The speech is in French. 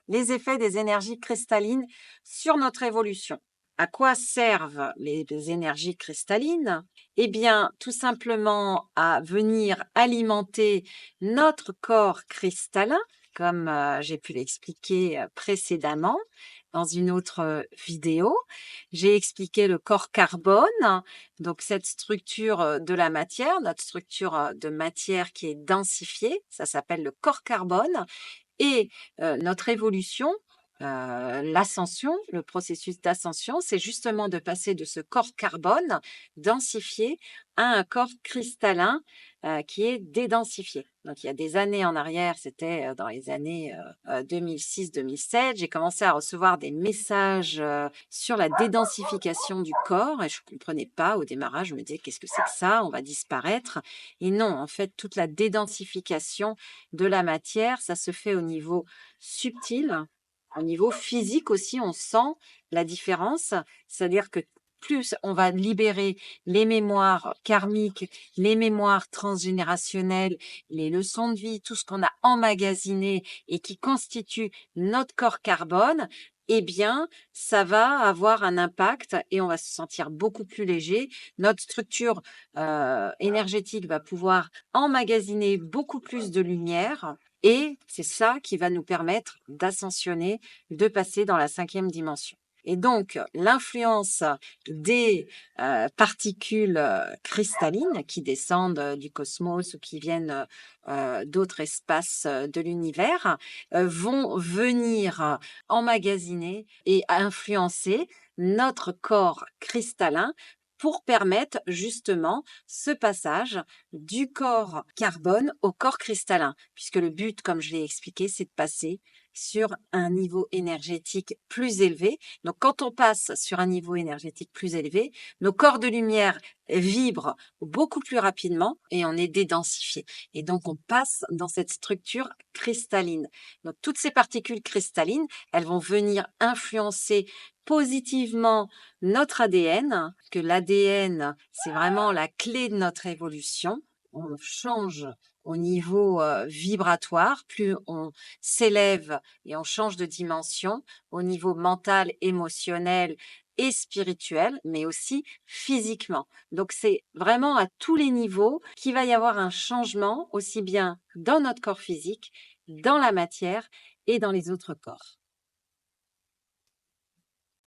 les effets des énergies cristallines sur notre évolution. À quoi servent les énergies cristallines? Eh bien, tout simplement à venir alimenter notre corps cristallin, comme j'ai pu l'expliquer précédemment dans une autre vidéo. J'ai expliqué le corps carbone, donc cette structure de la matière, notre structure de matière qui est densifiée, ça s'appelle le corps carbone. Et notre évolution, l'ascension, le processus d'ascension, c'est justement de passer de ce corps carbone densifié à un corps cristallin, qui est dédensifié. Donc il y a des années en arrière, c'était, dans les années, 2006-2007, j'ai commencé à recevoir des messages, sur la dédensification du corps et je ne comprenais pas au démarrage. Je me disais: «Qu'est-ce que c'est que ça? On va disparaître» et non, en fait, toute la dédensification de la matière, ça se fait au niveau subtil, au niveau physique aussi, on sent la différence. C'est-à-dire que plus on va libérer les mémoires karmiques, les mémoires transgénérationnelles, les leçons de vie, tout ce qu'on a emmagasiné et qui constitue notre corps carbone, eh bien, ça va avoir un impact et on va se sentir beaucoup plus léger. Notre structure énergétique va pouvoir emmagasiner beaucoup plus de lumière et c'est ça qui va nous permettre d'ascensionner, de passer dans la 5e dimension. Et donc, l'influence des particules cristallines qui descendent du cosmos ou qui viennent d'autres espaces de l'univers vont venir emmagasiner et influencer notre corps cristallin pour permettre justement ce passage du corps carbone au corps cristallin. Puisque le but, comme je l'ai expliqué, c'est de passer sur un niveau énergétique plus élevé. Donc, quand on passe sur un niveau énergétique plus élevé, nos corps de lumière vibrent beaucoup plus rapidement et on est dédensifié. Et donc, on passe dans cette structure cristalline. Donc, toutes ces particules cristallines, elles vont venir influencer positivement notre ADN, que l'ADN, c'est vraiment la clé de notre évolution. On change au niveau vibratoire, plus on s'élève et on change de dimension au niveau mental, émotionnel et spirituel, mais aussi physiquement. Donc c'est vraiment à tous les niveaux qu'il va y avoir un changement, aussi bien dans notre corps physique, dans la matière et dans les autres corps.